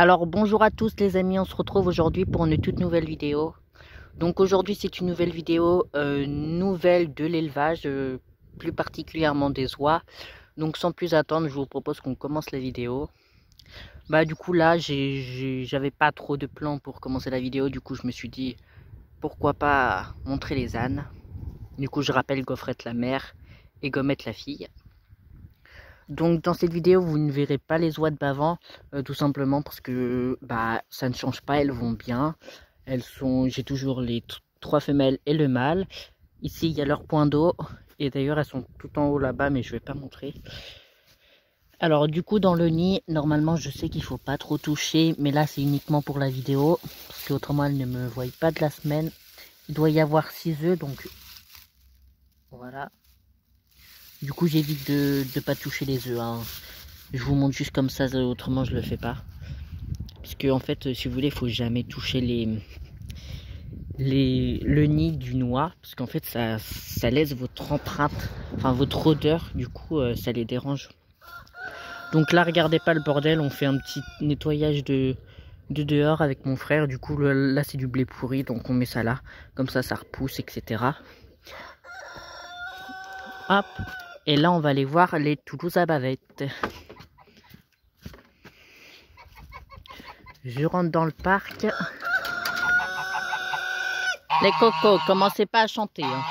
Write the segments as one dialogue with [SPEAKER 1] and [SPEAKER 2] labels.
[SPEAKER 1] Alors bonjour à tous les amis, on se retrouve aujourd'hui pour une toute nouvelle vidéo. Donc aujourd'hui c'est une nouvelle vidéo, nouvelle de l'élevage, plus particulièrement des oies. Donc sans plus attendre, je vous propose qu'on commence la vidéo. Bah du coup là j'avais pas trop de plans pour commencer la vidéo, du coup je me suis dit pourquoi pas montrer les ânes. Du coup je rappelle Gaufrette la mère et Gommette la fille. Donc dans cette vidéo vous ne verrez pas les oies de Bavent, tout simplement parce que bah ça ne change pas, elles vont bien. J'ai toujours les trois femelles et le mâle. Ici il y a leur point d'eau et d'ailleurs elles sont tout en haut là-bas, mais je vais pas montrer. Alors du coup dans le nid, normalement je sais qu'il faut pas trop toucher, mais là c'est uniquement pour la vidéo parce qu'autrement elles ne me voient pas de la semaine. Il doit y avoir 6 œufs, donc voilà. Du coup j'évite de ne pas toucher les œufs, hein. Je vous montre juste comme ça, autrement je le fais pas. Parce que en fait, si vous voulez, il faut jamais toucher le nid du noix. Parce qu'en fait, ça laisse votre empreinte, enfin votre odeur, du coup ça les dérange. Donc là, regardez pas le bordel, on fait un petit nettoyage de dehors avec mon frère. Du coup là c'est du blé pourri, donc on met ça là. Comme ça repousse, etc. Hop. Et là on va aller voir les Toulouse à bavette. Je rentre dans le parc. Les cocos, commencez pas à chanter. Hein.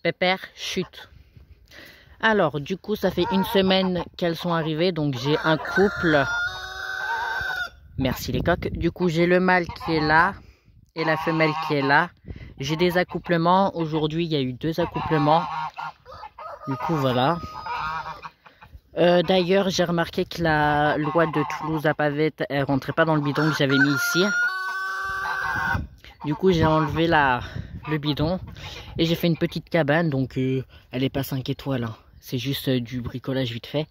[SPEAKER 1] Pépère, chute. Alors, du coup, ça fait une semaine qu'elles sont arrivées, donc j'ai un couple. Merci les coques. Du coup, j'ai le mâle qui est là et la femelle qui est là. J'ai des accouplements. Aujourd'hui, il y a eu 2 accouplements. Du coup, voilà. D'ailleurs, j'ai remarqué que la loi de Toulouse à bavette, elle rentrait pas dans le bidon que j'avais mis ici. Du coup, j'ai enlevé le bidon et j'ai fait une petite cabane. Donc, elle est pas 5 étoiles. Hein. C'est juste du bricolage vite fait.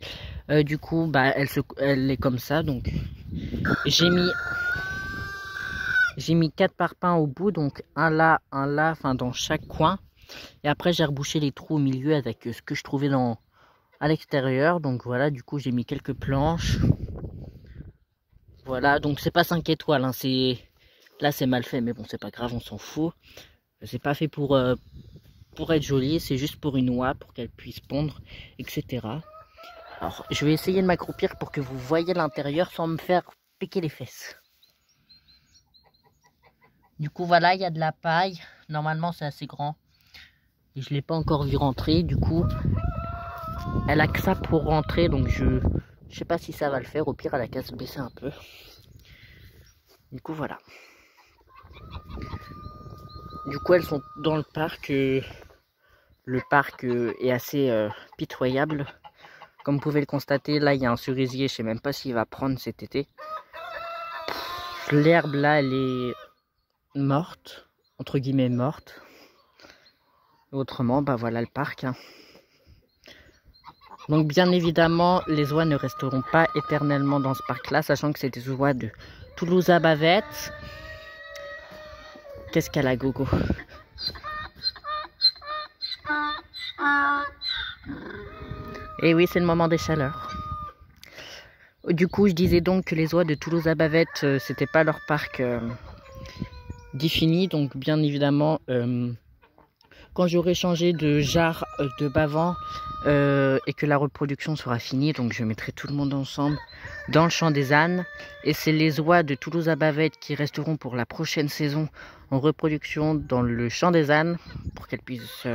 [SPEAKER 1] Du coup, bah, elle est comme ça. Donc, j'ai mis 4 parpaings au bout. Donc, un là, enfin dans chaque coin. Et après, j'ai rebouché les trous au milieu avec ce que je trouvais à l'extérieur. Donc voilà, du coup j'ai mis quelques planches. Voilà, donc c'est pas 5 étoiles, hein, là c'est mal fait, mais bon c'est pas grave, on s'en fout. C'est pas fait pour être joli, c'est juste pour une oie, pour qu'elle puisse pondre, etc. Alors je vais essayer de m'accroupir pour que vous voyez l'intérieur sans me faire piquer les fesses. Du coup voilà, il y a de la paille, normalement c'est assez grand. Et je l'ai pas encore vu rentrer, du coup elle a que ça pour rentrer, donc je sais pas si ça va le faire. Au pire, elle a qu'à se baisser un peu. Du coup, voilà. Du coup, elles sont dans le parc. Le parc est assez pitoyable. Comme vous pouvez le constater, là, il y a un cerisier. Je sais même pas s'il va prendre cet été. L'herbe, là, elle est morte. Entre guillemets, morte. Autrement, bah voilà le parc. Hein. Donc bien évidemment, les oies ne resteront pas éternellement dans ce parc-là, sachant que c'est des oies de Toulouse à bavette. Qu'est-ce qu'elle a, Gogo? Et oui, c'est le moment des chaleurs. Du coup, je disais donc que les oies de Toulouse à bavette, c'était pas leur parc défini, donc bien évidemment... quand j'aurai changé de jarre de Bavent et que la reproduction sera finie, donc je mettrai tout le monde ensemble dans le champ des ânes. Et c'est les oies de Toulouse à bavette qui resteront pour la prochaine saison en reproduction dans le champ des ânes pour qu'elles puissent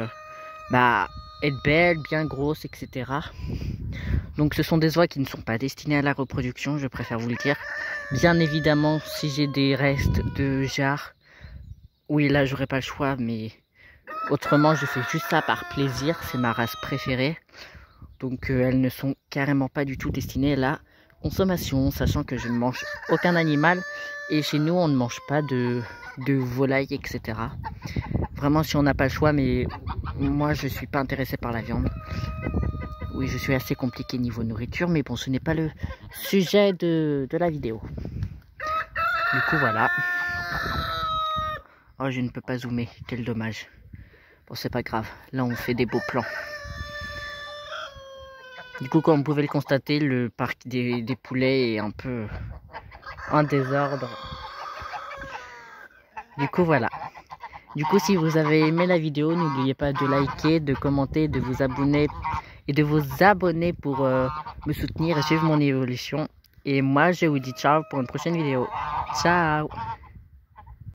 [SPEAKER 1] être belles, bien grosses, etc. Donc ce sont des oies qui ne sont pas destinées à la reproduction, je préfère vous le dire. Bien évidemment, si j'ai des restes de jarre, oui là j'aurai pas le choix, mais... autrement, je fais juste ça par plaisir. C'est ma race préférée. Donc, elles ne sont carrément pas du tout destinées à la consommation. Sachant que je ne mange aucun animal. Et chez nous, on ne mange pas de volaille, etc. Vraiment, si on n'a pas le choix. Mais moi, je ne suis pas intéressée par la viande. Oui, je suis assez compliqué niveau nourriture. Mais bon, ce n'est pas le sujet de la vidéo. Du coup, voilà. Oh, je ne peux pas zoomer. Quel dommage. Bon, c'est pas grave. Là, on fait des beaux plans. Du coup, comme vous pouvez le constater, le parc des poulets est un peu en désordre. Du coup, voilà. Du coup, si vous avez aimé la vidéo, n'oubliez pas de liker, de commenter, de vous abonner et de vous abonner pour me soutenir et suivre mon évolution. Et moi, je vous dis ciao pour une prochaine vidéo. Ciao!